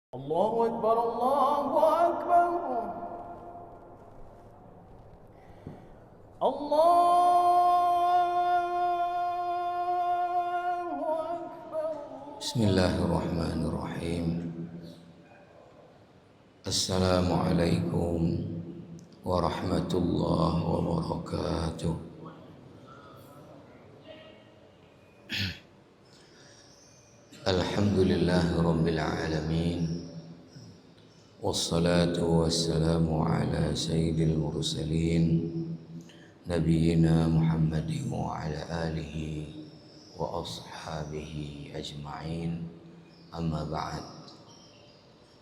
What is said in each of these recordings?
الله أكبر الله أكبر الله أكبر. Bismillahirrahmanirrahim. Assalamualaikum warahmatullahi wabarakatuh. Alhamdulillahirabbil alamin. Wassalatu wassalamu ala sayyidil mursalin nabiyyina Muhammadin wa ala alihi wa ashabihi ajma'in. Amma ba'd.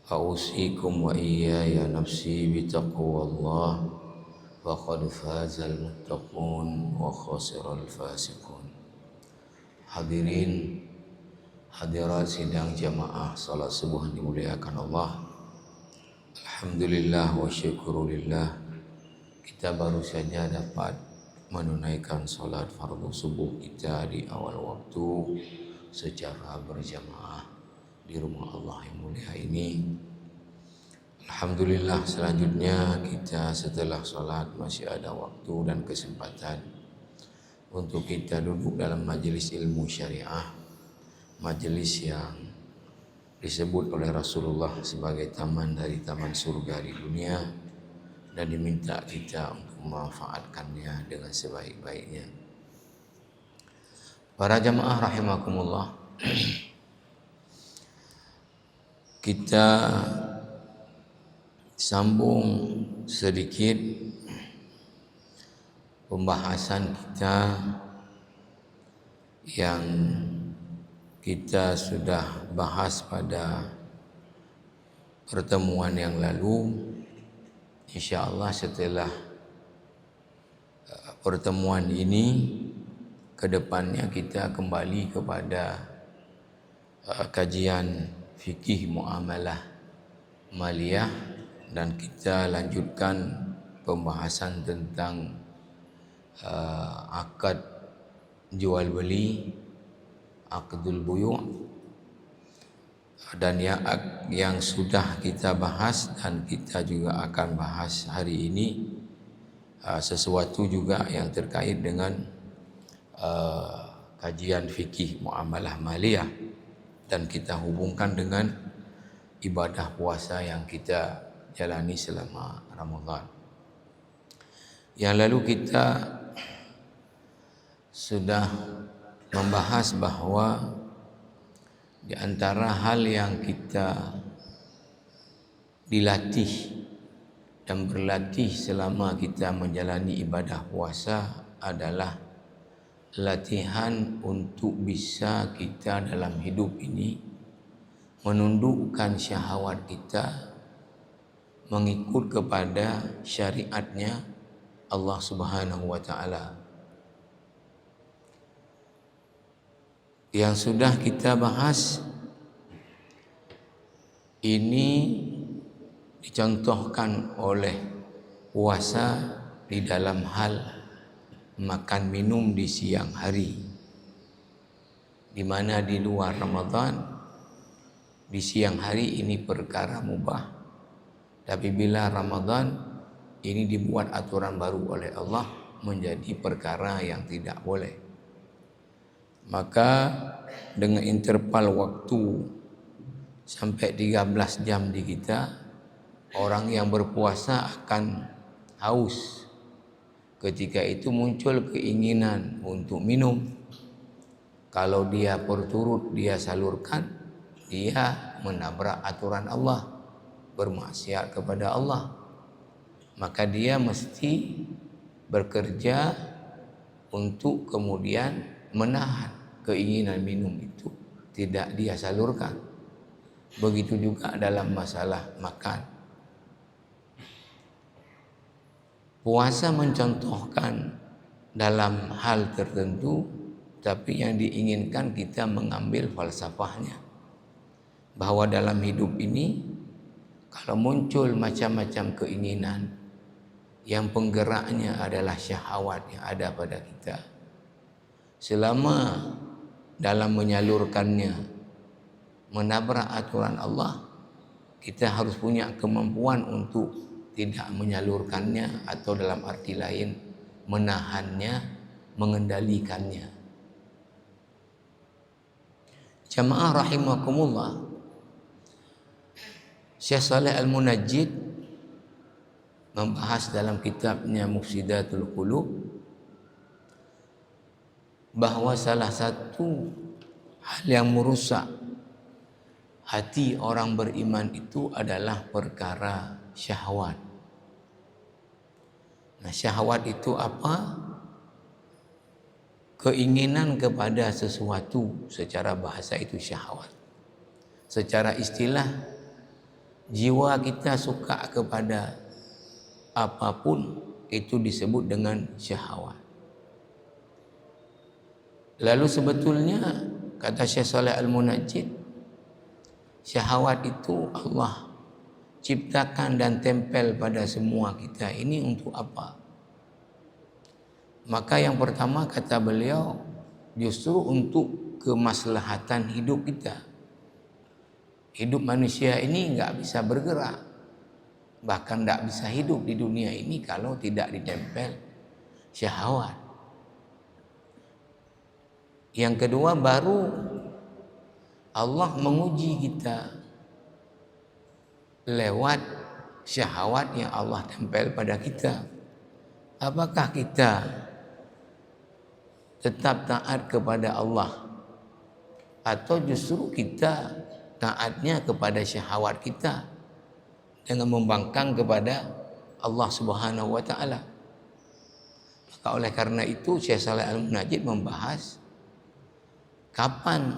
A'usikum wa iyaya nafsi bitaqwallah faqad fazal muttaqun wa khasiral fasiqun. Hadirin hadirat sidang jamaah salat subuh dimuliakan Allah. Alhamdulillah wa syukurillah, kita baru saja dapat menunaikan salat fardu subuh kita di awal waktu secara berjamaah di rumah Allah yang mulia ini. Alhamdulillah, selanjutnya kita setelah salat masih ada waktu dan kesempatan untuk kita duduk dalam majelis ilmu syariah, majelis yang disebut oleh Rasulullah sebagai taman dari taman surga di dunia, dan diminta kita untuk memanfaatkannya dengan sebaik-baiknya. Para jamaah rahimakumullah, kita sambung sedikit pembahasan kita yang kita sudah bahas pada pertemuan yang lalu. InsyaAllah setelah pertemuan ini, kedepannya kita kembali kepada kajian fikih muamalah maliyah, dan kita lanjutkan pembahasan tentang akad jual beli, aqdul buyu', dan yang sudah kita bahas dan kita juga akan bahas hari ini sesuatu juga yang terkait dengan kajian fikih muamalah maliyah, dan kita hubungkan dengan ibadah puasa yang kita jalani selama Ramadan. Yang lalu kita sudah membahas bahwa di antara hal yang kita dilatih dan berlatih selama kita menjalani ibadah puasa adalah latihan untuk bisa kita dalam hidup ini menundukkan syahwat kita mengikut kepada syariatnya Allah Subhanahu wa taala. Yang sudah kita bahas ini dicontohkan oleh puasa di dalam hal makan minum di siang hari, di mana di luar Ramadan di siang hari ini perkara mubah, tapi bila Ramadan ini dibuat aturan baru oleh Allah menjadi perkara yang tidak boleh. Maka dengan interval waktu sampai 13 jam di kita, orang yang berpuasa akan haus. Ketika itu muncul keinginan untuk minum. Kalau dia berturut dia salurkan, dia menabrak aturan Allah, bermaksiat kepada Allah. Maka dia mesti bekerja untuk kemudian menahan keinginan minum itu, tidak dia salurkan. Begitu juga dalam masalah makan. Puasa mencontohkan dalam hal tertentu, tapi yang diinginkan kita mengambil falsafahnya, bahwa dalam hidup ini kalau muncul macam-macam keinginan yang penggeraknya adalah syahwat yang ada pada kita, selama dalam menyalurkannya menabrak aturan Allah, kita harus punya kemampuan untuk tidak menyalurkannya, atau dalam arti lain menahannya, mengendalikannya. Jamaah rahimakumullah, Syekh Saleh Al-Munajjid membahas dalam kitabnya Mufsidatul Qulub bahawa salah satu hal yang merusak hati orang beriman itu adalah perkara syahwat. Nah, syahwat itu apa? Keinginan kepada sesuatu, secara bahasa itu syahwat. Secara istilah, jiwa kita suka kepada apapun, itu disebut dengan syahwat. Lalu sebetulnya, kata Syekh Saleh Al-Munajjid, syahwat itu Allah ciptakan dan tempel pada semua kita ini untuk apa? Maka yang pertama kata beliau, justru untuk kemaslahatan hidup kita. Hidup manusia ini enggak bisa bergerak, bahkan enggak bisa hidup di dunia ini kalau tidak ditempel syahwat. Yang kedua, baru Allah menguji kita lewat syahwat yang Allah tempel pada kita. Apakah kita tetap taat kepada Allah, atau justru kita taatnya kepada syahwat kita dengan membangkang kepada Allah Subhanahu wa taala? Maka oleh karena itu Syekh Saleh Al-Munajjid membahas kapan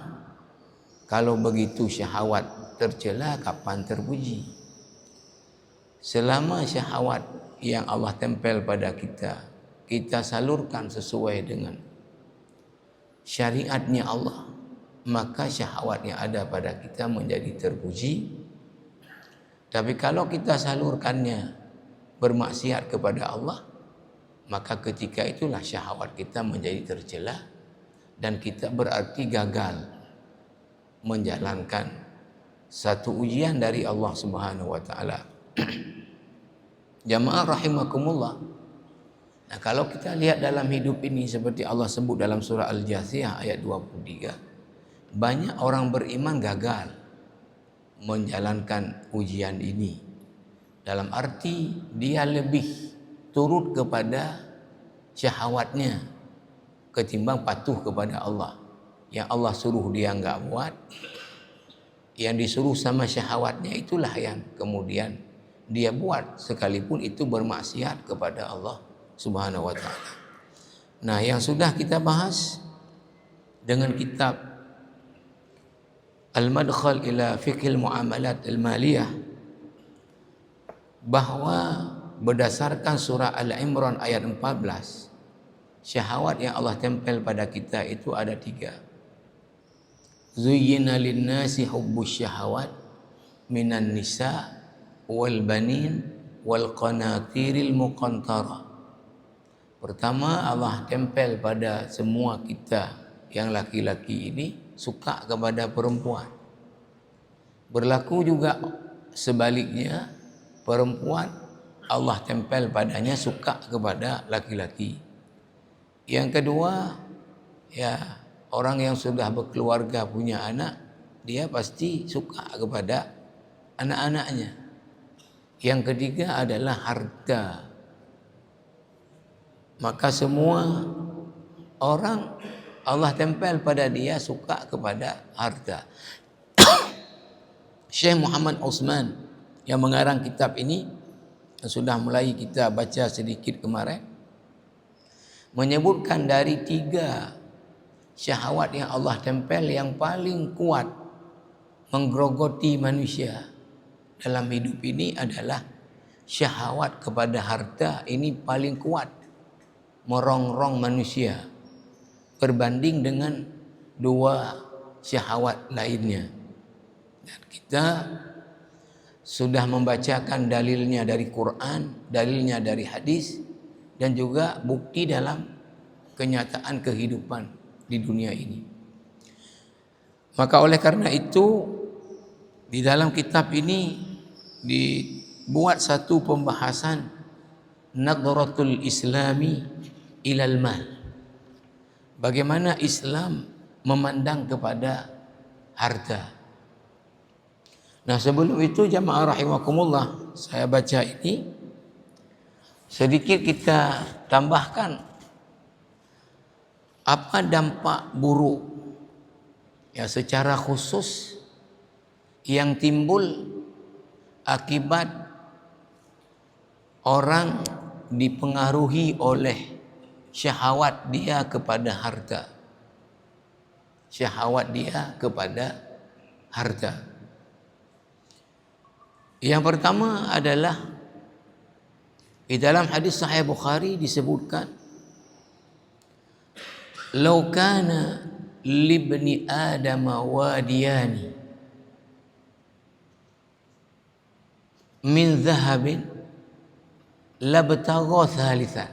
kalau begitu syahwat tercela, kapan terpuji. Selama syahwat yang Allah tempel pada kita, kita salurkan sesuai dengan syariatnya Allah, maka syahwat yang ada pada kita menjadi terpuji. Tapi kalau kita salurkannya bermaksiat kepada Allah, maka ketika itulah syahwat kita menjadi tercela dan kita berarti gagal menjalankan satu ujian dari Allah Subhanahu wa taala. Jamaah rahimakumullah. Nah, kalau kita lihat dalam hidup ini seperti Allah sebut dalam surah Al-Jathiyah ayat 23, banyak orang beriman gagal menjalankan ujian ini. Dalam arti dia lebih turut kepada syahwatnya ketimbang patuh kepada Allah. Yang Allah suruh dia enggak buat, yang disuruh sama syahwatnya itulah yang kemudian dia buat, sekalipun itu bermaksiat kepada Allah Subhanahu wa taala. Nah, yang sudah kita bahas dengan kitab Al-Madkhal ila Fiqhil Muamalat Al-Maliyah, bahwa berdasarkan surah Al-Imran ayat 14, syahwat yang Allah tempel pada kita itu ada 3. Zuyyina lin-nasi hubbus syahawat minan nisa wal banin wal qanatiril muqantara. Pertama, Allah tempel pada semua kita yang laki-laki ini suka kepada perempuan. Berlaku juga sebaliknya, perempuan Allah tempel padanya suka kepada laki-laki. Yang kedua, ya, orang yang sudah berkeluarga punya anak, dia pasti suka kepada anak-anaknya. Yang ketiga adalah harta. Maka semua orang Allah tempel pada dia suka kepada harta. Syekh Muhammad Utsman yang mengarang kitab ini, sudah mulai kita baca sedikit kemarin, menyebutkan dari 3 syahwat yang Allah tempel yang paling kuat menggerogoti manusia dalam hidup ini adalah syahwat kepada harta. Ini paling kuat merongrong manusia berbanding dengan 2 syahwat lainnya. Dan kita sudah membacakan dalilnya dari Quran, dalilnya dari hadis, dan juga bukti dalam kenyataan kehidupan di dunia ini. Maka oleh karena itu, di dalam kitab ini dibuat satu pembahasan nadratul islami ilal mal. Bagaimana Islam memandang kepada harta. Nah, sebelum itu jamaah rahimakumullah, saya baca ini sedikit kita tambahkan apa dampak buruk ya secara khusus yang timbul akibat orang dipengaruhi oleh syahwat dia kepada harta. Syahwat dia kepada harta. Yang pertama adalah di dalam hadis Sahih Bukhari disebutkan, "Lau kana libni Adam wadiyani min dhahabin labtagha thalithan."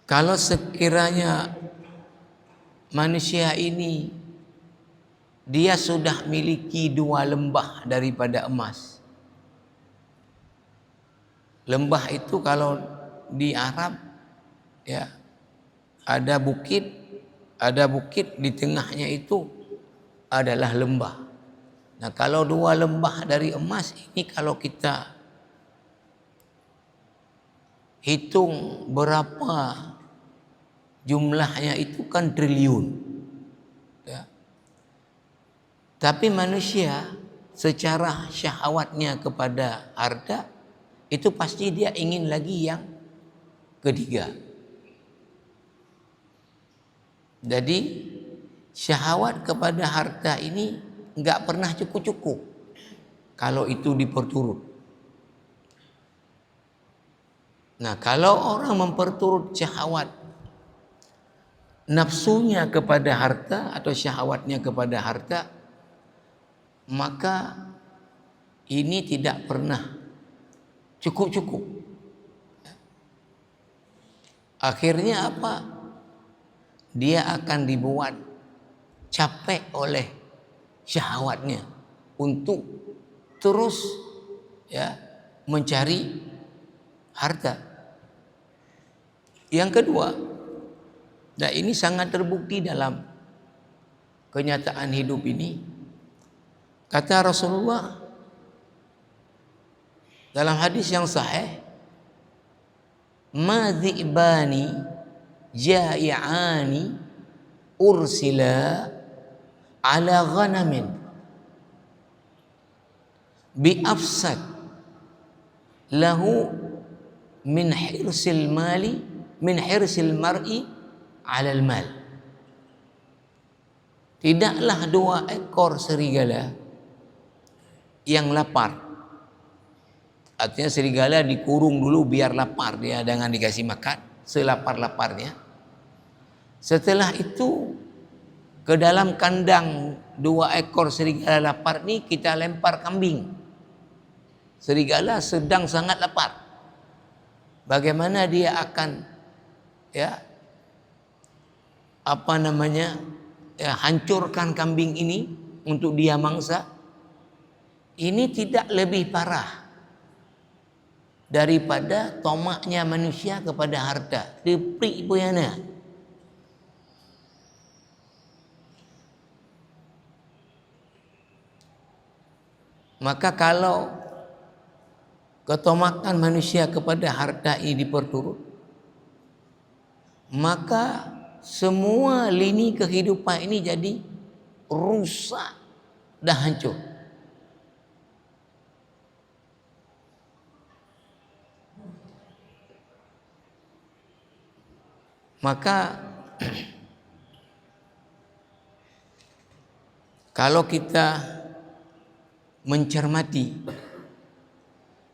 Kalau sekiranya manusia ini dia sudah miliki 2 lembah daripada emas. Lembah itu kalau di Arab ya ada bukit di tengahnya itu adalah lembah. Nah, kalau 2 lembah dari emas ini kalau kita hitung berapa jumlahnya itu kan triliun. Tapi manusia secara syahwatnya kepada harta itu pasti dia ingin lagi yang ketiga. Jadi syahwat kepada harta ini enggak pernah cukup-cukup kalau itu diperturut. Nah, kalau orang memperturut syahwat nafsunya kepada harta atau syahwatnya kepada harta, maka ini tidak pernah cukup-cukup. Akhirnya apa? Dia akan dibuat capek oleh syahwatnya untuk terus ya mencari harta. Yang kedua, dan ini sangat terbukti dalam kenyataan hidup ini. Kata Rasulullah dalam hadis yang sahih, "Ma dhi'bani ja'i'ani ursila ala ghanamin bi afsad lahu min hirsil mar'i 'ala al-mal." Tidaklah 2 ekor serigala yang lapar. Artinya serigala dikurung dulu biar lapar, dia jangan dikasih makan selapar-laparnya. Setelah itu ke dalam kandang 2 ekor serigala lapar ni kita lempar kambing. Serigala sedang sangat lapar. Bagaimana dia akan hancurkan kambing ini untuk dia mangsa? Ini tidak lebih parah daripada tomaknya manusia kepada harta. Teprik puyana. Maka kalau ketomakan manusia kepada harta ini diperturut, maka semua lini kehidupan ini jadi rusak dan hancur. Maka kalau kita mencermati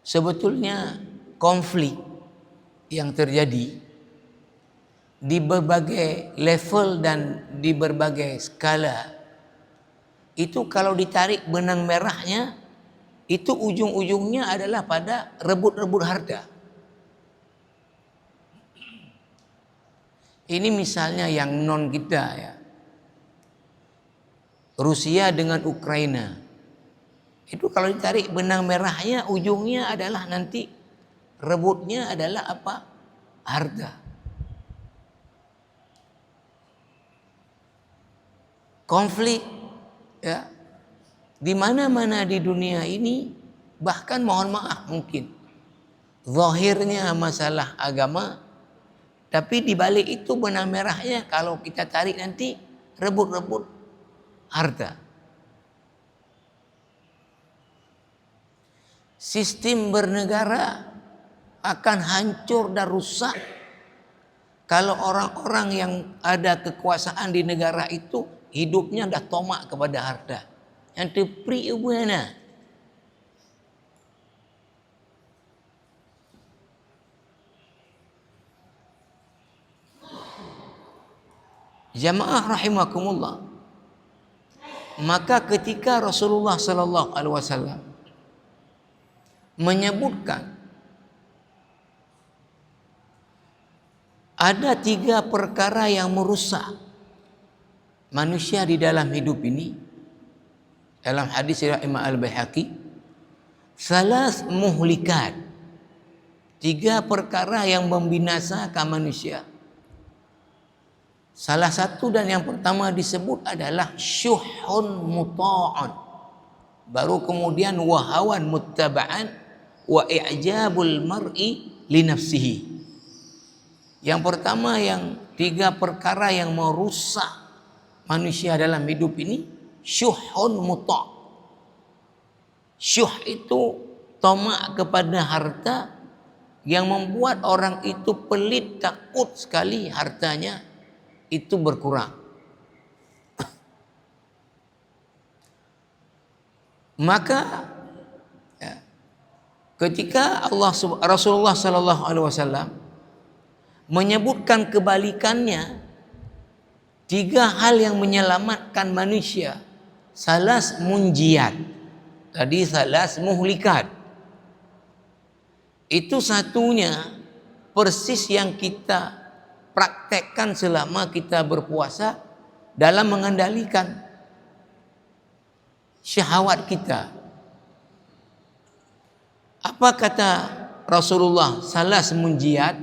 sebetulnya konflik yang terjadi di berbagai level dan di berbagai skala itu kalau ditarik benang merahnya itu ujung-ujungnya adalah pada rebut-rebut harta. Ini misalnya yang non kita ya. Rusia dengan Ukraina. Itu kalau ditarik benang merahnya, ujungnya adalah nanti rebutnya adalah apa? Harta. Konflik ya di mana-mana di dunia ini, bahkan mohon maaf mungkin zahirnya masalah agama, tapi di balik itu benang merahnya kalau kita tarik nanti rebut-rebut harta. Sistem bernegara akan hancur dan rusak kalau orang-orang yang ada kekuasaan di negara itu hidupnya dah tomak kepada harta. Yang terperi ubana. Jamaah rahimakumullah. Maka ketika Rasulullah sallallahu alaihi wasallam menyebutkan ada 3 perkara yang merusak manusia di dalam hidup ini. Dalam hadis riwayat Imam Al-Baihaqi, salas muhlikat, 3 perkara yang membinasakan manusia. Salah satu dan yang pertama disebut adalah syuhun muta'an. Baru kemudian wahawan muttaba'an wa i'jabul mar'i li nafsihi. Yang pertama, yang 3 perkara yang merusak manusia dalam hidup ini, syuhun muta'. Syuh itu tamak kepada harta yang membuat orang itu pelit, takut sekali hartanya itu berkurang. Maka ya, ketika Rasulullah sallallahu alaihi wasallam menyebutkan kebalikannya, 3 hal yang menyelamatkan manusia, salas munjiat, tadi salas muhlikat. Itu satunya persis yang kita praktekkan selama kita berpuasa dalam mengendalikan syahwat kita. Apa kata Rasulullah? Salas munjiat,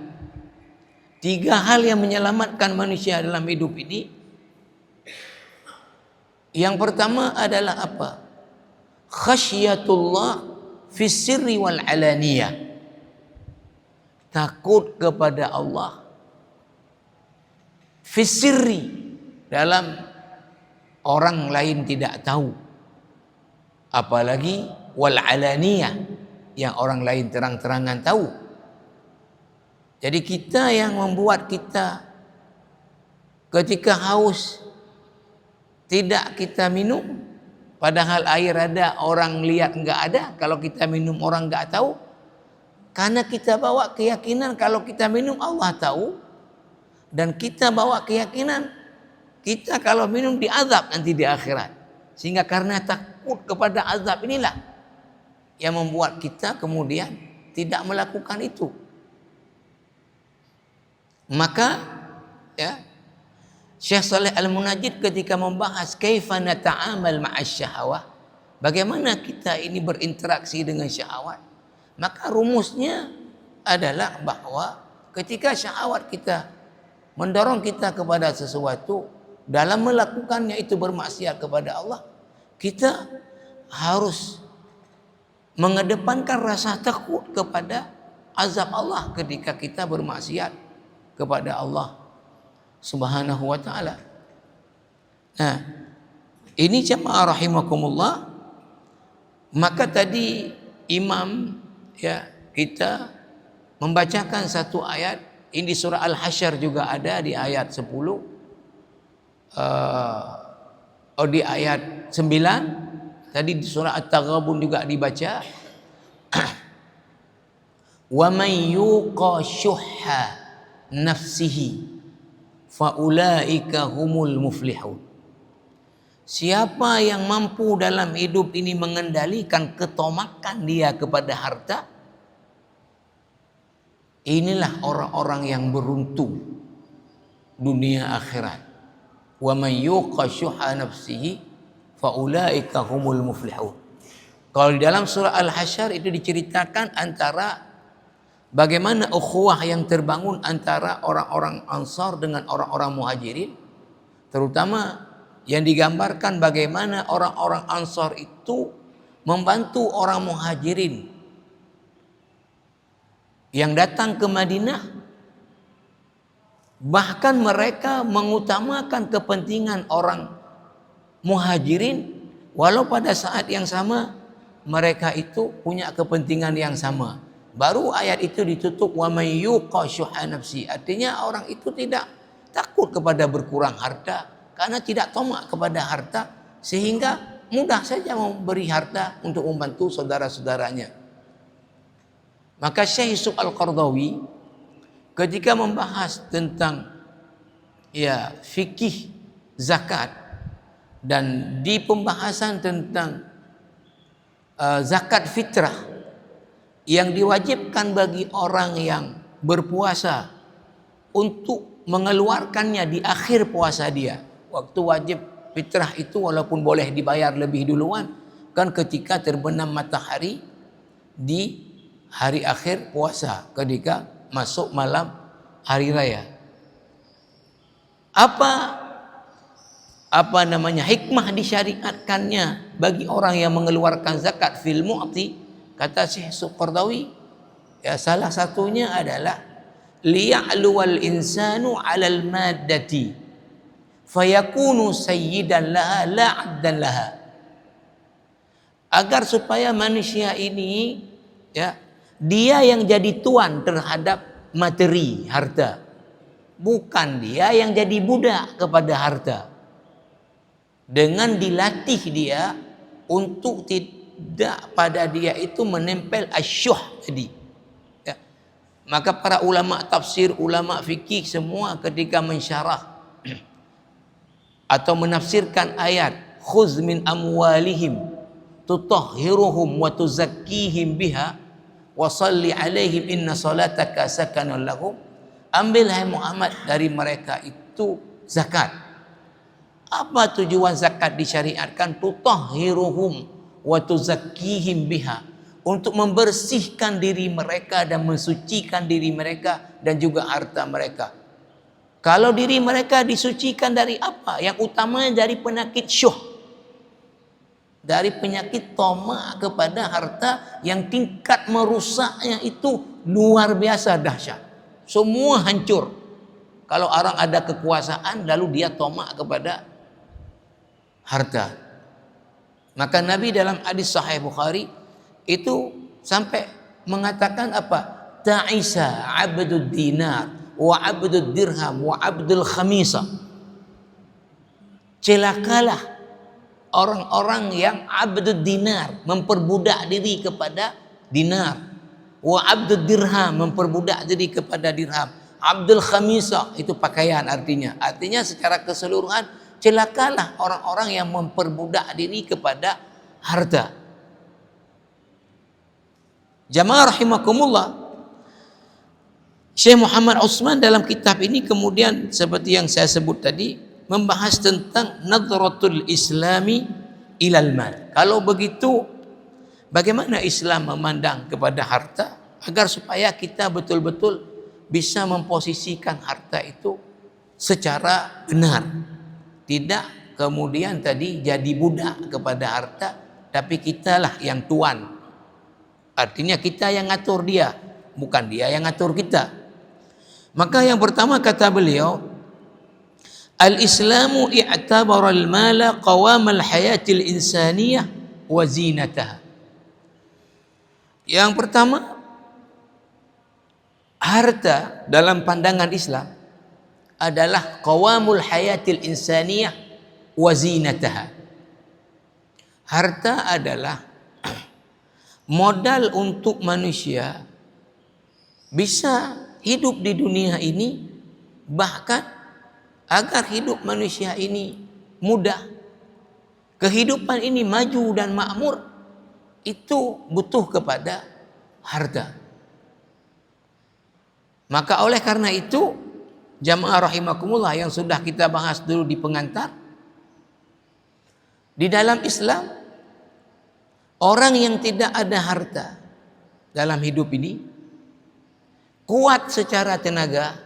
3 hal yang menyelamatkan manusia dalam hidup ini. Yang pertama adalah apa? Khasyatullah fis sirri wal alaniyah. Takut kepada Allah fis sirri, dalam orang lain tidak tahu, apalagi wal alaniyah, yang orang lain terang-terangan tahu. Jadi kita yang membuat kita ketika haus tidak kita minum, padahal air ada, orang lihat enggak ada, kalau kita minum orang enggak tahu, karena kita bawa keyakinan kalau kita minum Allah tahu, dan kita bawa keyakinan kita kalau minum diazab nanti di akhirat. Sehingga karena takut kepada azab inilah yang membuat kita kemudian tidak melakukan itu. Maka ya, Syekh Saleh Al-Munajjid ketika membahas kaifa nata'amal ma'asyahawah, bagaimana kita ini berinteraksi dengan syahwat, maka rumusnya adalah bahwa ketika syahwat kita mendorong kita kepada sesuatu, dalam melakukannya itu bermaksiat kepada Allah, kita harus mengedepankan rasa takut kepada azab Allah ketika kita bermaksiat kepada Allah Subhanahu wa ta'ala. Nah, ini jamaah rahimakumullah. Maka tadi imam ya kita membacakan satu ayat, ini surah Al-Hasyr juga ada di ayat 10, di ayat 9, tadi di surah At-Taghabun juga dibaca. Wa man yuqa syuhha nafsihi faulaika humul muflihun. Siapa yang mampu dalam hidup ini mengendalikan ketomakan dia kepada harta, inilah orang-orang yang beruntung dunia akhirat. Wa man yuqa syuhha nafsihi faulaika humul muflihun. Kalau di dalam surah Al-Hasyr itu diceritakan antara bagaimana ukhuwah yang terbangun antara orang-orang Ansar dengan orang-orang Muhajirin, terutama yang digambarkan bagaimana orang-orang Ansar itu membantu orang Muhajirin yang datang ke Madinah, bahkan mereka mengutamakan kepentingan orang Muhajirin walau pada saat yang sama mereka itu punya kepentingan yang sama. Baru ayat itu ditutup wa may yuqa syuha nafsi. Artinya orang itu tidak takut kepada berkurang harta karena tidak tamak kepada harta, sehingga mudah saja memberi harta untuk membantu saudara-saudaranya. Maka Syekh Yusuf Al-Qaradawi ketika membahas tentang fikih zakat, dan di pembahasan tentang zakat fitrah yang diwajibkan bagi orang yang berpuasa untuk mengeluarkannya di akhir puasa dia. Waktu wajib fitrah itu walaupun boleh dibayar lebih duluan, kan ketika terbenam matahari di hari akhir puasa, ketika masuk malam hari raya. Apa namanya hikmah disyariatkannya bagi orang yang mengeluarkan zakat fil mu'ti? Kata Syekh Qaradawi, salah satunya adalah liya'luwal insanu 'alal maddati fayakunu sayyidan laha la 'abdan laha. Agar supaya manusia ini dia yang jadi tuan terhadap materi harta, bukan dia yang jadi budak kepada harta. Dengan dilatih dia untuk tidak pada dia itu menempel asyuh tadi. Maka para ulama tafsir, ulama fikih semua ketika mensyarah atau menafsirkan ayat khuz min amwalihim tutahhiruhum wa tuzakkihim biha wa salli alaihim inna salataka sakanun lahum, ambil hai Muhammad dari mereka itu zakat. Apa tujuan zakat disyariatkan? Tutahhiruhum wa tuzakkihim biha, untuk membersihkan diri mereka dan mensucikan diri mereka dan juga harta mereka. Kalau diri mereka disucikan dari apa? Yang utamanya dari penyakit syuh, dari penyakit tamak kepada harta yang tingkat merusaknya itu luar biasa dahsyat. Semua hancur. Kalau orang ada kekuasaan lalu dia tamak kepada harta. Maka Nabi dalam hadis Sahih Bukhari itu sampai mengatakan apa? Ta'isa abdud dinar wa abdud dirham wa abdul khamisa. Celakalah orang-orang yang abdud dinar, memperbudak diri kepada dinar, wa abdud dirham, memperbudak diri kepada dirham, abdul khamisa itu pakaian artinya secara keseluruhan celakalah orang-orang yang memperbudak diri kepada harta. Jamaah rahimakumullah, Syekh Muhammad Utsman dalam kitab ini kemudian seperti yang saya sebut tadi membahas tentang nadratul islami ilal mal. Kalau begitu bagaimana Islam memandang kepada harta agar supaya kita betul-betul bisa memposisikan harta itu secara benar. Tidak kemudian tadi jadi budak kepada harta, tapi kitalah yang tuan. Artinya kita yang ngatur dia, bukan dia yang ngatur kita. Maka yang pertama kata beliau, al-Islamu i'tabara al-mala qawam al-hayatil insaniyah wa zinataha. Yang pertama, harta dalam pandangan Islam adalah qawamul hayatil insaniyah wa zinataha. Harta adalah modal untuk manusia bisa hidup di dunia ini, bahkan agar hidup manusia ini mudah, kehidupan ini maju dan makmur, itu butuh kepada harta. Maka oleh karena itu jamaah rahimakumullah yang sudah kita bahas dulu di pengantar, di dalam Islam Orang yang tidak ada harta dalam hidup ini, kuat secara tenaga,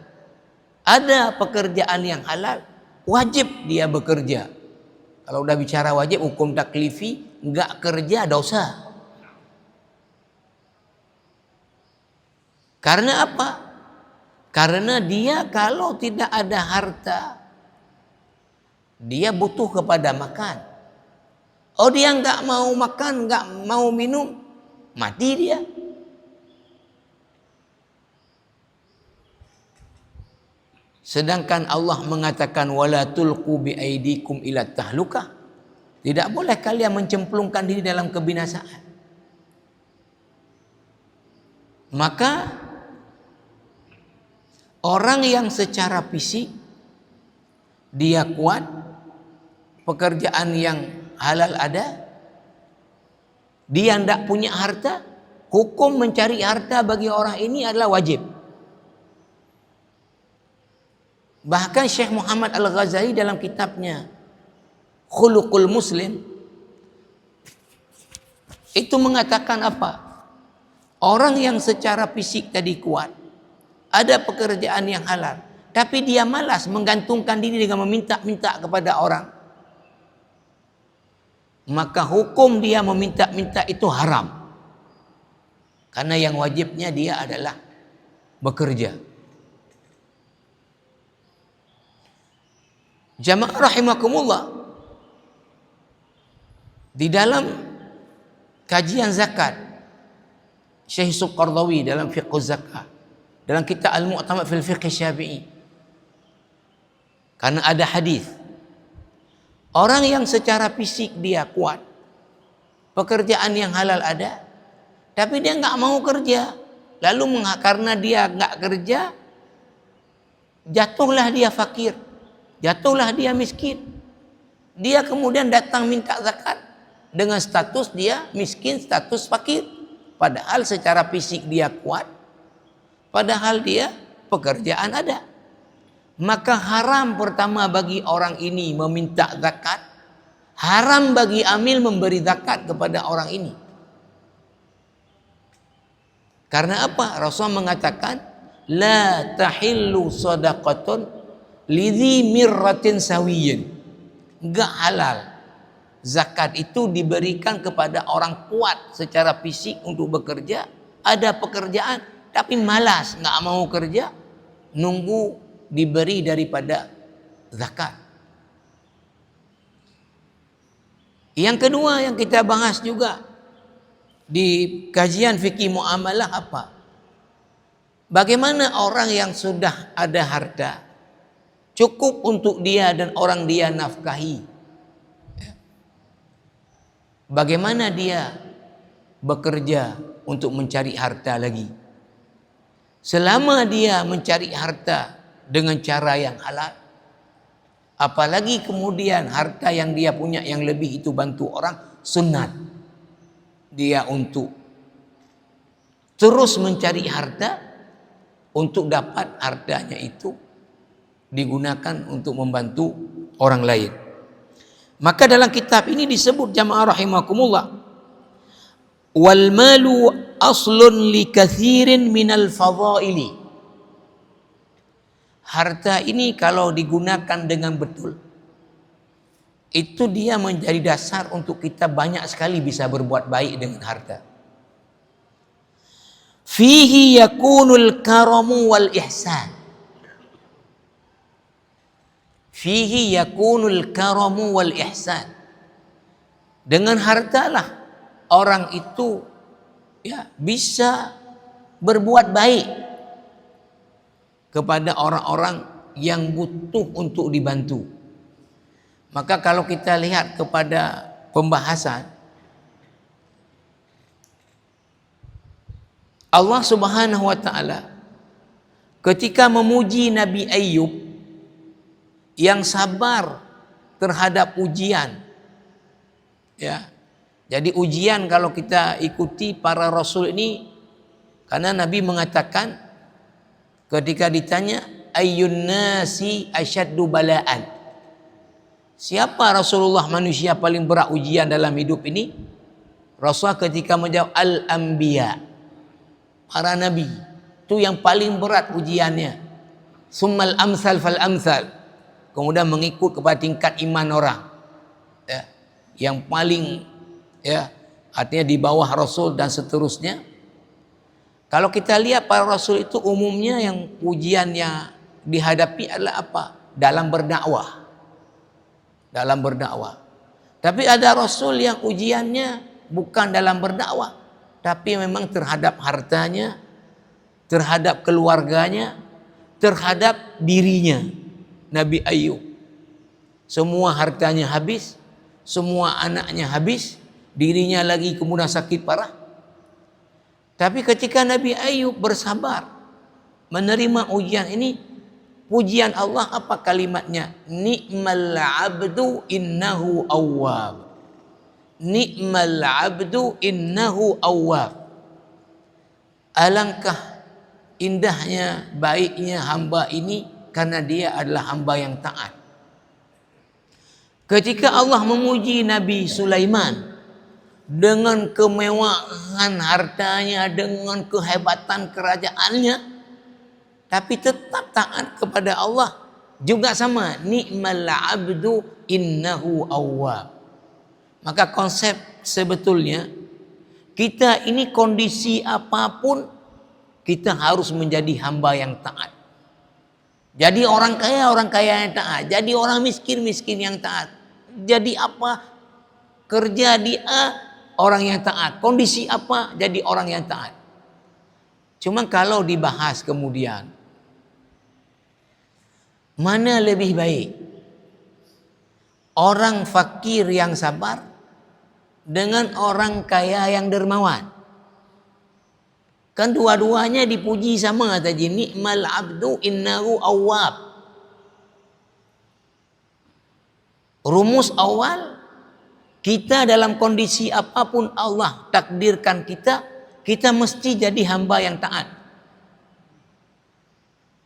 ada pekerjaan yang halal, wajib dia bekerja. Kalau udah bicara wajib, hukum taklifi, enggak kerja dosa. Karena apa? Karena dia kalau tidak ada harta, dia butuh kepada makan. Oh, dia enggak mau makan, enggak mau minum, mati dia. Sedangkan Allah mengatakan wala tulqu bi aidikum ila tahlukah. Tidak boleh kalian mencemplungkan diri dalam kebinasaan. Maka orang yang secara fisik dia kuat, pekerjaan yang halal ada, dia tidak punya harta, hukum mencari harta bagi orang ini adalah wajib. Bahkan Syekh Muhammad Al-Ghazali dalam kitabnya Khuluqul Muslim itu mengatakan apa? Orang yang secara fisik tadi kuat, ada pekerjaan yang halal, tapi dia malas menggantungkan diri dengan meminta-minta kepada orang, maka hukum dia meminta-minta itu haram. Karena yang wajibnya dia adalah bekerja. Jamaah rahimakumullah, di dalam kajian zakat Syekh Yusuf Qardawi dalam fiqh zakat, dalam kitab Al-Mu'tamad fil Fiqh Syafi'i, karena ada hadis orang yang secara fisik dia kuat, pekerjaan yang halal ada, tapi dia enggak mau kerja, lalu karena dia enggak kerja, jatuhlah dia fakir, jatuhlah dia miskin. Dia kemudian datang minta zakat dengan status dia miskin, status fakir. Padahal secara fisik dia kuat, padahal dia pekerjaan ada. Maka haram pertama bagi orang ini meminta zakat, haram bagi amil memberi zakat kepada orang ini. Karena apa? Rasul mengatakan la tahillu sadaqatun lidhi mirratin sawiyin. Enggak halal zakat itu diberikan kepada orang kuat secara fisik untuk bekerja, ada pekerjaan tapi malas, enggak mau kerja, nunggu diberi daripada zakat. Yang kedua yang kita bahas juga di kajian fikih muamalah apa? Bagaimana orang yang sudah ada harta, cukup untuk dia dan orang dia nafkahi. Bagaimana dia bekerja untuk mencari harta lagi? Selama dia mencari harta dengan cara yang halal, apalagi kemudian harta yang dia punya yang lebih itu bantu orang, sunat dia untuk terus mencari harta untuk dapat hartanya itu digunakan untuk membantu orang lain. Maka dalam kitab ini disebut jamaah rahimakumullah, wal malu aslun li kathirin minal fadhaili. Harta ini kalau digunakan dengan betul, itu dia menjadi dasar untuk kita banyak sekali bisa berbuat baik dengan harta. Fihi yakunul karamu wal ihsan. Fihi yakunul karamu wal ihsan. Dengan hartalah orang itu bisa berbuat baik kepada orang-orang yang butuh untuk dibantu. Maka kalau kita lihat kepada pembahasan Allah Subhanahu wa taala ketika memuji Nabi Ayyub yang sabar terhadap ujian, jadi ujian kalau kita ikuti para rasul ini, karena Nabi mengatakan ketika ditanya ayyun nasi asyaddu bala'an, siapa Rasulullah manusia paling berat ujian dalam hidup ini? Rasulullah ketika menjawab al-anbiya, para nabi, itu yang paling berat ujiannya. Summal amsal fal amsal. Kemudian mengikut kepada tingkat iman orang. Ya, yang paling, ya, artinya di bawah Rasul dan seterusnya. Kalau kita lihat para Rasul itu umumnya yang ujiannya dihadapi adalah apa? Dalam berdakwah. Dalam berdakwah. Tapi ada Rasul yang ujiannya bukan dalam berdakwah, tapi memang terhadap hartanya, terhadap keluarganya, terhadap dirinya. Nabi Ayub, semua hartanya habis, semua anaknya habis, dirinya lagi kemudian sakit parah. Tapi ketika Nabi Ayub bersabar menerima ujian ini, pujian Allah apa kalimatnya? Ni'mal abdu innahu awwab. Ni'mal abdu innahu awwab. Alangkah indahnya, baiknya hamba ini karena dia adalah hamba yang taat. Ketika Allah memuji Nabi Sulaiman dengan kemewahan hartanya, dengan kehebatan kerajaannya, tapi tetap taat kepada Allah, juga sama, ni'mal abdu innahu awwab. Maka konsep sebetulnya kita ini kondisi apapun kita harus menjadi hamba yang taat. Jadi orang kaya yang taat. Jadi orang miskin yang taat. Jadi apa? Kerja di A, orang yang taat. Kondisi apa? Jadi orang yang taat. Cuma kalau dibahas kemudian, mana lebih baik? Orang fakir yang sabar dengan orang kaya yang dermawan. Kan dua-duanya dipuji sama tadi, ni'mal abdu innahu awwab. Rumus awal, kita dalam kondisi apapun Allah takdirkan kita mesti jadi hamba yang taat.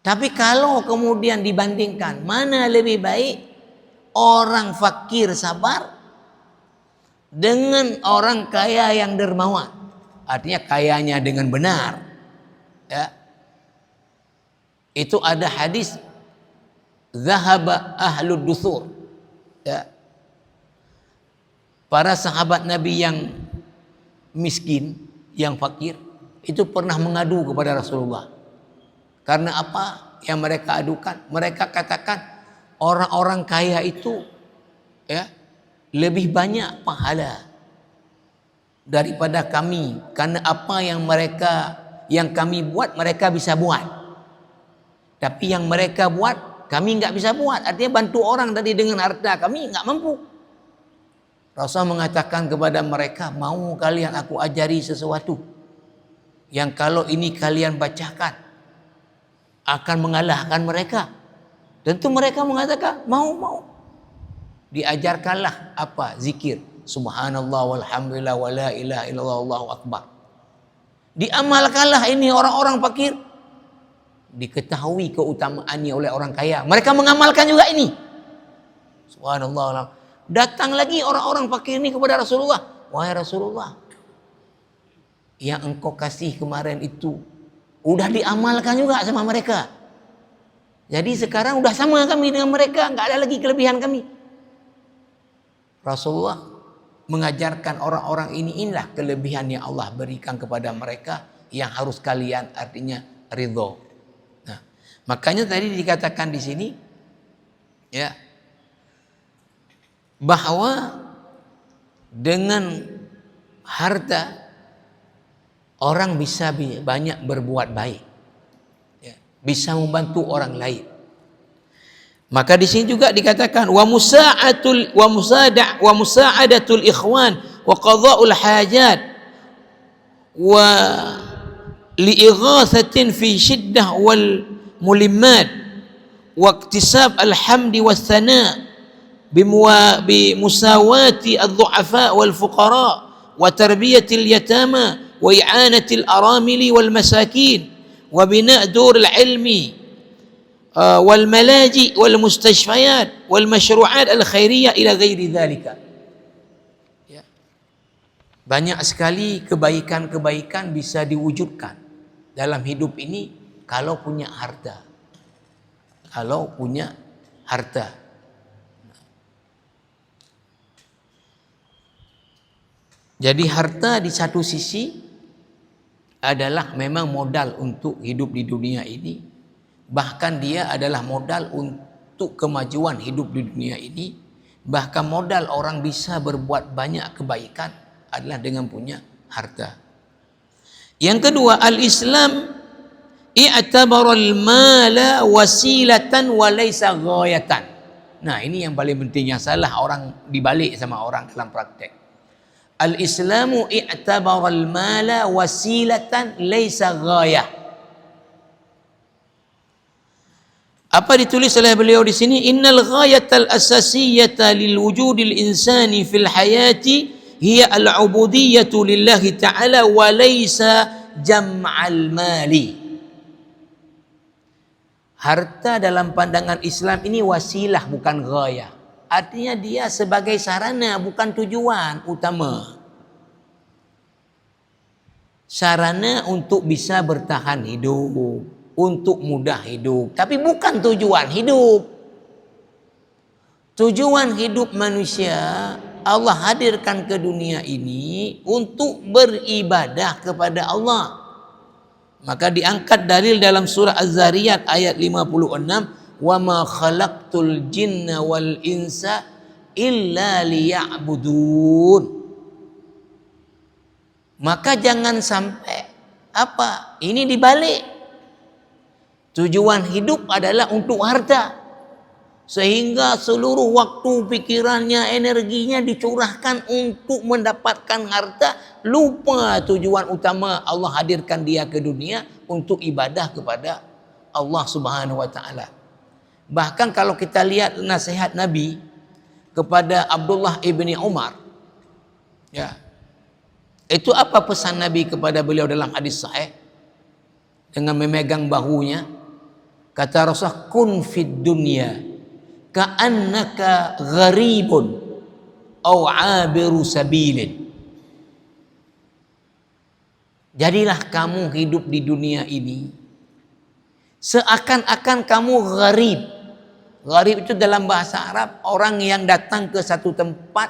Tapi kalau kemudian dibandingkan, mana lebih baik orang fakir sabar dengan orang kaya yang dermawan? Artinya kayanya dengan benar. Ya. Itu ada hadis zahaba ahlud dusur. Ya. Para sahabat Nabi yang miskin, yang fakir, itu pernah mengadu kepada Rasulullah. Karena apa yang mereka adukan? Mereka katakan orang-orang kaya itu, ya, lebih banyak pahala daripada kami, karena apa yang kami buat mereka bisa buat, tapi yang mereka buat kami nggak bisa buat. Artinya bantu orang tadi dengan harta kami nggak mampu. Rasul mengatakan kepada mereka, mau kalian aku ajari sesuatu yang kalau ini kalian bacakan akan mengalahkan mereka? Tentu mereka mengatakan mau. Diajarkanlah apa? Zikir. Subhanallah walhamdulillah wa la ilaha illallah wallahu akbar. Diamalkanlah ini orang-orang fakir. Diketahui keutamaannya oleh orang kaya. Mereka mengamalkan juga ini. Subhanallah. Datang lagi orang-orang fakir ini kepada Rasulullah. Wahai Rasulullah, yang engkau kasih kemarin itu udah diamalkan juga sama mereka. Jadi sekarang udah sama kami dengan mereka, nggak ada lagi kelebihan kami. Rasulullah mengajarkan orang-orang inilah kelebihan yang Allah berikan kepada mereka yang harus kalian artinya ridho. Nah, makanya tadi dikatakan di sini, ya, bahwa dengan harta orang bisa banyak berbuat baik, ya, bisa membantu orang lain. Maka di sini juga dikatakan wa musa'adatul ikhwan wa qada'ul hajat wa li'ighathatin fi shiddah wal mulimmat wa iktisab alhamdi was thana bimusawati adh-dhu'afa wal fuqara wa tarbiyatil yatama wa i'anatil aramili wal masakin wa bina' duril ilmi والملاجئ والمستشفيات والمشروعات الخيرية إلى غير ذلك. Banyak sekali kebaikan-kebaikan bisa diwujudkan dalam hidup ini kalau punya harta. Kalau punya harta. Jadi harta di satu sisi adalah memang modal untuk hidup di dunia ini. Bahkan dia adalah modal untuk kemajuan hidup di dunia ini. Bahkan modal orang bisa berbuat banyak kebaikan adalah dengan punya harta. Yang kedua, al-Islam i'tabara al-mala wasilatan wa laysa ghayatan. Nah, ini yang paling penting, yang salah orang dibalik sama orang dalam praktek. Al-Islamu i'tabara al-mala wasilatan laysa ghayah. Apa ditulis oleh beliau di sini? Innal ghayatal asasiyata lil wujudil insani fil hayati hiya al-ubudiyyatu lillahi ta'ala wa laysa jam'al mali. Harta dalam pandangan Islam ini wasilah, bukan ghayah. Artinya dia sebagai sarana, bukan tujuan utama. Sarana untuk bisa bertahan hidup, untuk mudah hidup, tapi bukan tujuan hidup. Tujuan hidup manusia Allah hadirkan ke dunia ini untuk beribadah kepada Allah. Maka diangkat dalil dalam surah Az-Zariyat ayat 56, wa ma khalaqtul jinna wal insa illa liya'budun. Maka jangan sampai ini dibalik. Tujuan hidup adalah untuk harta, sehingga seluruh waktu, pikirannya, energinya dicurahkan untuk mendapatkan harta, lupa tujuan utama Allah hadirkan dia ke dunia untuk ibadah kepada Allah Subhanahu wa taala. Bahkan kalau kita lihat nasihat Nabi kepada Abdullah ibni Umar, ya, itu apa pesan Nabi kepada beliau dalam hadis sahih? Dengan memegang bahunya, kata Rasulullah, kun fid dunya ka'annaka gharibun aw 'abiru sabilin. Jadilah kamu hidup di dunia ini seakan-akan kamu gharib. Gharib itu dalam bahasa Arab orang yang datang ke satu tempat,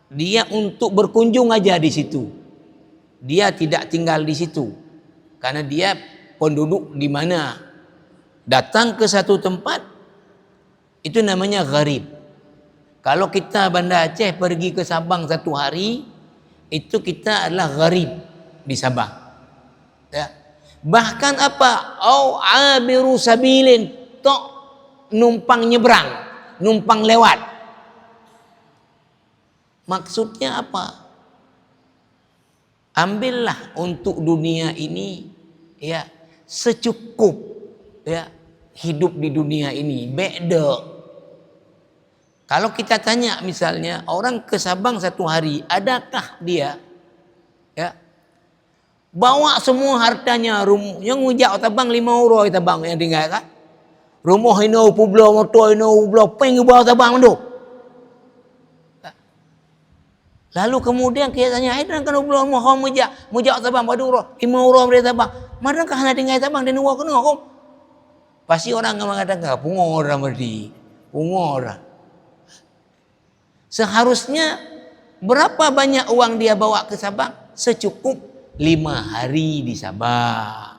dia untuk berkunjung aja di situ. Dia tidak tinggal di situ karena dia penduduk di mana. Datang ke satu tempat, itu namanya gharib. Kalau kita Banda Aceh pergi ke Sabang satu hari, itu kita adalah gharib di Sabang. Ya. Bahkan au abiru sabilin, tok numpang nyebrang, numpang lewat. Maksudnya apa? Ambillah untuk dunia ini, ya, secukup, ya, hidup di dunia ini. Beda. Kalau kita tanya misalnya orang ke Sabang satu hari, adakah dia, ya, bawa semua hartanya, yang ngujak tabang 5 euro tabang yang tinggal kan? Rumah ini publo, motor ini publo, peng bawa tabang tu. Lalu kemudian kita tanya, dan kan publo mau mujak tabang pada euro, 5 euro dia tabang. Madakah hana tinggal tabang dan uang kena hukum? Pasti orang akan mengatakan, pungor orang berdi, pungor. Seharusnya berapa banyak uang dia bawa ke Sabang? Secukup 5 hari di Sabang.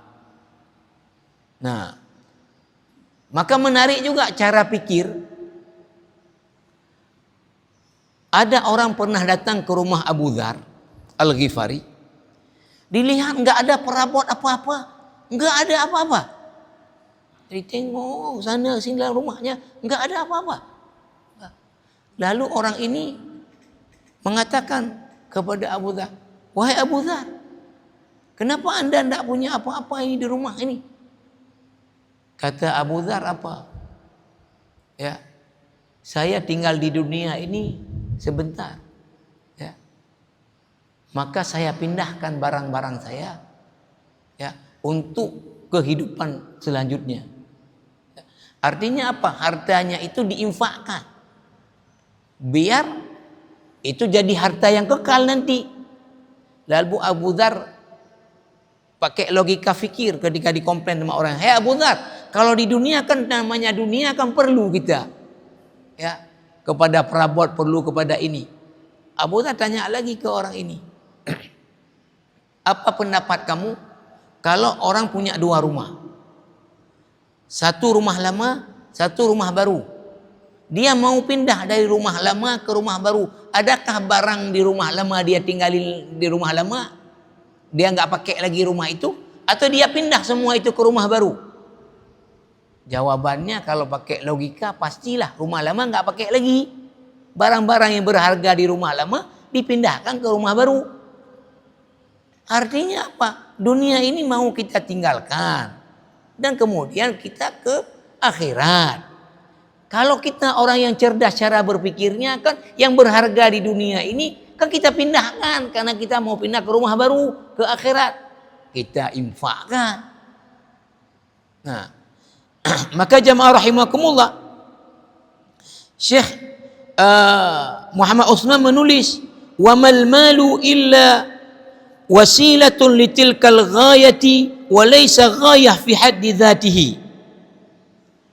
Nah, maka menarik juga cara pikir. Ada orang pernah datang ke rumah Abu Dzar Al-Ghifari. Dilihat enggak ada perabot apa-apa, enggak ada apa-apa. Jadi tengok sana sini dalam rumahnya enggak ada apa-apa. Lalu orang ini mengatakan kepada Abu Dzar, wahai Abu Dzar, kenapa anda tidak punya apa-apa ini di rumah ini? Kata Abu Dzar apa? Ya, saya tinggal di dunia ini sebentar. Ya, maka saya pindahkan barang-barang saya, ya, untuk kehidupan selanjutnya. Ya, artinya apa? Hartanya itu diinfakkan. Biar itu jadi harta yang kekal nanti. Lalu Abu Dzar pakai logika fikir ketika dikomplain sama orang, "Hei Abu Dzar, kalau di dunia kan namanya dunia kan perlu kita, ya, kepada perabot, perlu kepada ini." Abu Dzar tanya lagi ke orang ini, "Apa pendapat kamu kalau orang punya 2 rumah? Satu rumah lama, satu rumah baru. Dia mau pindah dari rumah lama ke rumah baru. Adakah barang di rumah lama dia tinggalin di rumah lama? Dia nggak pakai lagi rumah itu? Atau dia pindah semua itu ke rumah baru?" Jawabannya kalau pakai logika pastilah rumah lama nggak pakai lagi. Barang-barang yang berharga di rumah lama dipindahkan ke rumah baru. Artinya apa? Dunia ini mau kita tinggalkan. Dan kemudian kita ke akhirat. Kalau kita orang yang cerdas cara berpikirnya kan yang berharga di dunia ini kan kita pindahkan karena kita mau pindah ke rumah baru, ke akhirat. Kita infakkan. Nah, maka jamaah rahimakumullah, Syekh Muhammad Utsman menulis, "Wa mal malu illa wasilatun litilkal ghayati wa laysa ghayah fi haddi dzatihi."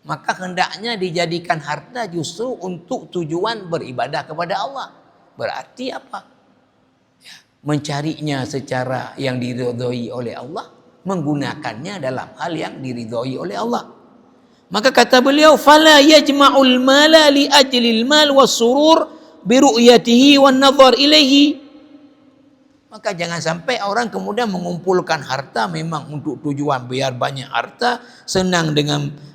Maka hendaknya dijadikan harta justru untuk tujuan beribadah kepada Allah. Berarti apa? Mencarinya secara yang diridhoi oleh Allah, menggunakannya dalam hal yang diridhoi oleh Allah. Maka kata beliau, "Fala yajma'ul mala li ajlil mal was surur bi ru'yatihi wan nazar ilaihi." Maka jangan sampai orang kemudian mengumpulkan harta memang untuk tujuan biar banyak harta, senang dengan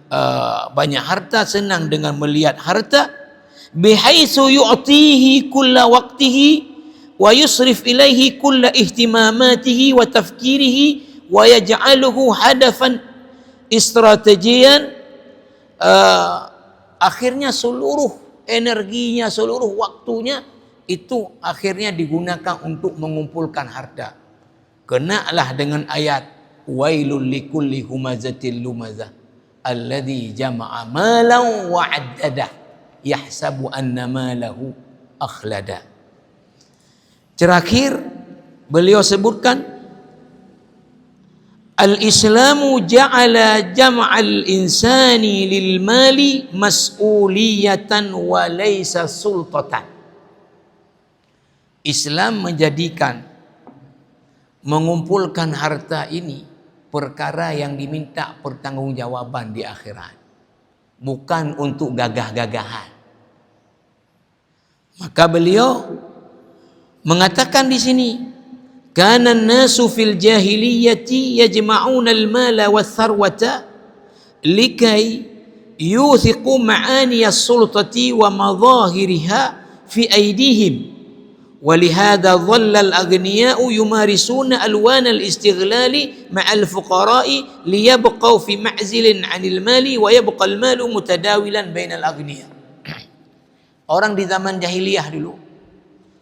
banyak harta, senang dengan melihat harta, bihaitsu yu'tihi kulla waqtihi wa yusrif ilaihi kulla ihtimamatihi wa tafkirihi wa yaj'aluhu hadafan strategian. Akhirnya seluruh energinya, seluruh waktunya itu akhirnya digunakan untuk mengumpulkan harta. Kenalah dengan ayat, "Wailul likulli humazatil lumazah alladzi jama'a malan wa 'addadah yahsabu anna malahu akhlada." Terakhir beliau sebutkan, "Al-Islamu ja'ala jam'al insani lil mali mas'uliyatan wa laysa sultatan." Islam menjadikan mengumpulkan harta ini perkara yang diminta pertanggungjawaban di akhirat, bukan untuk gagah-gagahan. Maka beliau mengatakan di sini, "Kana an-nasu fil jahiliyyati yajma'una al-mala wath-tharwata likai yuthiqu ma'ani as-sultati wa madhahiriha fi aydihim. ولهذا ظل الأغنياء يمارسون ألوان الاستغلال مع الفقراء ليبقوا في معزل عن المال ويبقى المال متداولا بين الأغنياء." Orang di zaman jahiliyah dulu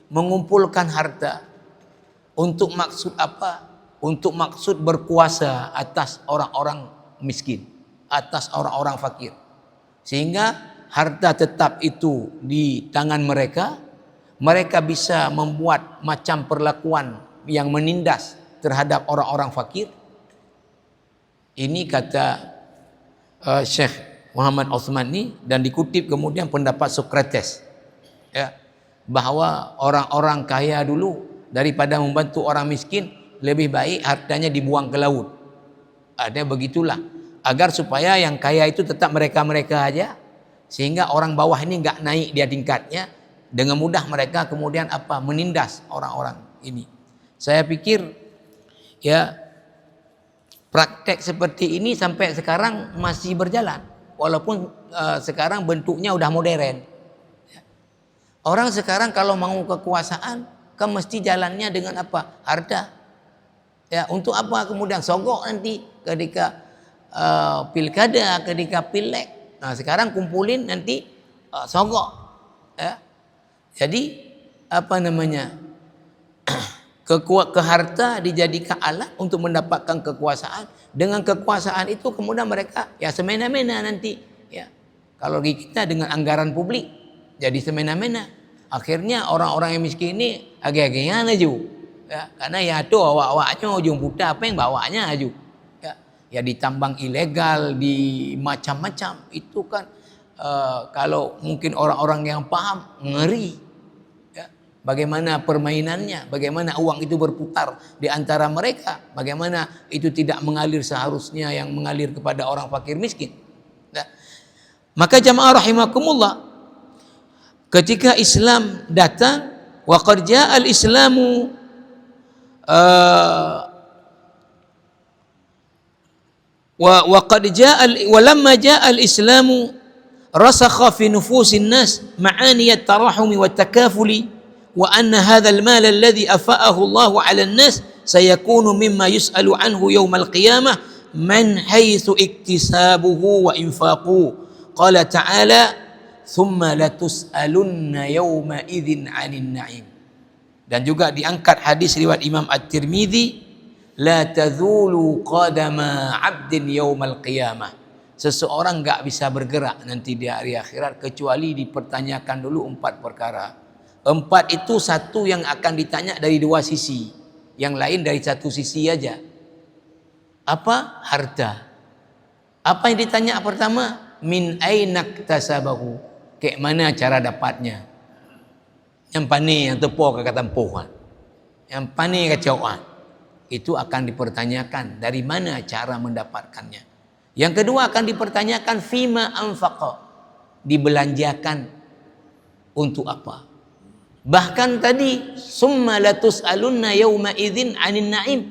mengumpulkan harta untuk maksud apa? Untuk maksud berkuasa atas orang-orang miskin, atas orang-orang fakir. Sehingga harta tetap itu di tangan mereka. Mereka bisa membuat macam perlakuan yang menindas terhadap orang-orang fakir. Ini kata Syekh Muhammad Utsman ini, dan dikutip kemudian pendapat Sokrates, ya, bahwa orang-orang kaya dulu daripada membantu orang miskin lebih baik hartanya dibuang ke laut. Ada begitulah, agar supaya yang kaya itu tetap mereka-mereka aja, sehingga orang bawah ini nggak naik dia tingkatnya. Dengan mudah mereka kemudian apa? Menindas orang-orang ini. Saya pikir ya praktek seperti ini sampai sekarang masih berjalan, walaupun sekarang bentuknya udah modern. Orang sekarang kalau mau kekuasaan kan mesti jalannya dengan apa? Harta. Ya, untuk apa kemudian sogok nanti ketika pilkada, ketika pilek. Nah, sekarang kumpulin nanti sogok. Ya. Jadi apa namanya? Keharta dijadikan alat untuk mendapatkan kekuasaan. Dengan kekuasaan itu kemudian mereka ya semena-mena nanti, ya. Kalau di kita dengan anggaran publik jadi semena-mena. Akhirnya orang-orang yang miskin ini agak-agaknya aja. Ya, karena ya tu awak-awaknya ujung putar apa yang bawanya aju. Ya ditambang ilegal, di macam-macam itu kan kalau mungkin orang-orang yang paham ngeri. Ya, bagaimana permainannya, bagaimana uang itu berputar di antara mereka, bagaimana itu tidak mengalir seharusnya yang mengalir kepada orang fakir miskin. Ya. Maka jamaah rahimakumullah, ketika Islam datang, wa qad ja'al islamu وقد جاء ولما جاء الإسلام رسخ في نفوس الناس معاني التراحم والتكافل وأن هذا المال الذي أفاءه الله على الناس سيكون مما يسأل عنه يوم القيامة من حيث اكتسابه وإنفاقه قال تعالى ثم لتسألن يومئذ عن النعيم. Dan juga diangkat hadis riwayat Imam At-Tirmidzi, la tazulu qadama 'abdin yaumal qiyamah. Seseorang enggak bisa bergerak nanti di hari akhirat kecuali dipertanyakan dulu 4 perkara. 4 itu satu yang akan ditanya dari 2 sisi, yang lain dari 1 sisi aja. Apa? Harta. Apa yang ditanya pertama? Min ainak tasabahu. Kayak mana cara dapatnya? Yang pani yang tepuk ke tempuhan. Yang pani ke cauan. Itu akan dipertanyakan dari mana cara mendapatkannya. Yang kedua akan dipertanyakan fima anfaqa, dibelanjakan untuk apa. Bahkan tadi summa latus'alunna yauma idzin 'anin na'im,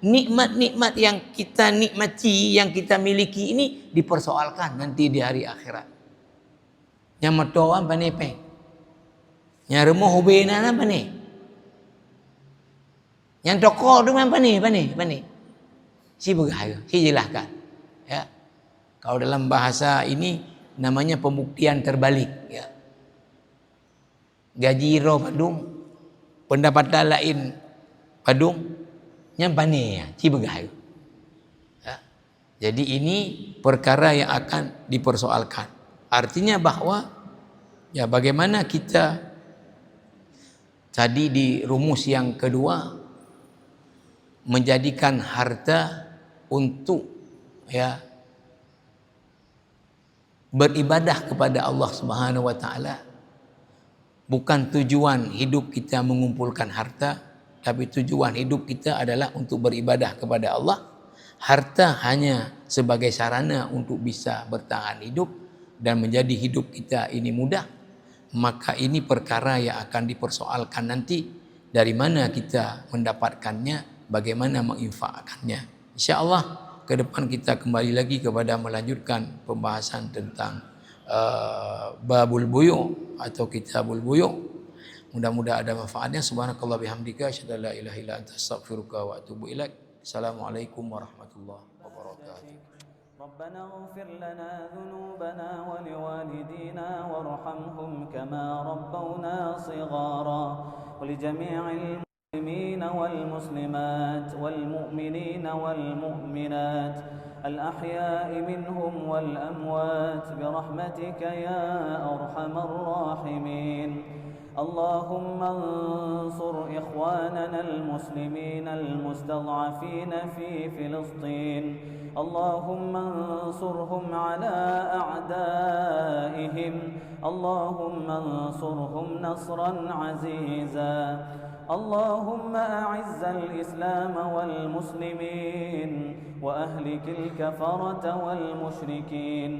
nikmat-nikmat yang kita nikmati, yang kita miliki ini dipersoalkan nanti di hari akhirat. Yang metoan pane peng, yang rumah hubenan apa ni, yang toko tu apa ni, si bergaya, si jelaskan. Ya, kalau dalam bahasa ini namanya pembuktian terbalik. Ya, gaji roh padung, pendapatan lain padung, yang pani ya, si bergaya. Ya, jadi ini perkara yang akan dipersoalkan. Artinya bahwa ya bagaimana kita tadi di rumus yang kedua menjadikan harta untuk ya beribadah kepada Allah Subhanahu wa taala. Bukan tujuan hidup kita mengumpulkan harta, tapi tujuan hidup kita adalah untuk beribadah kepada Allah. Harta hanya sebagai sarana untuk bisa bertahan hidup dan menjadi hidup kita ini mudah. Maka ini perkara yang akan dipersoalkan nanti, dari mana kita mendapatkannya, bagaimana menginfakkannya. InsyaAllah ke depan kita kembali lagi kepada melanjutkan pembahasan tentang babul buyu' atau kitabul buyu'. Mudah-mudahan ada manfaatnya. Subhanakallah bihamdika asyhadu an la ilaha illa anta astaghfiruka wa atubu ilaik. Assalamualaikum warahmatullahi wabarakatuh. ربنا اغفر لنا ذنوبنا ولوالدينا وارحمهم كما ربونا صغارا ولجميع المسلمين والمسلمات والمؤمنين والمؤمنات الأحياء منهم والأموات برحمتك يا أرحم الراحمين. اللهم انصر إخواننا المسلمين المستضعفين في فلسطين. اللهم انصرهم على أعدائهم. اللهم انصرهم نصرا عزيزا. اللهم أعز الإسلام والمسلمين وأهلك الكفرة والمشركين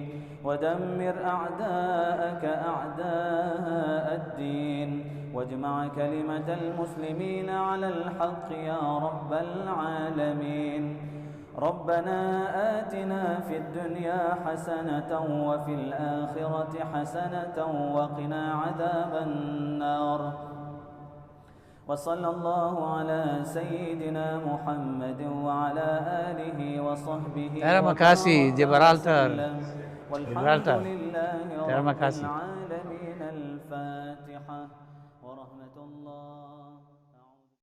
ودمر أعداءك أعداء الدين واجمع كلمة المسلمين على الحق يا رب العالمين. ربنا آتنا في الدنيا حسنة وفي الآخرة حسنة وقنا عذاب النار. وصلى الله على سيدنا محمد وعلى آله وصحبه Terima kasih Gibraltar. والحمد لله Terima رب kasih. العالمين.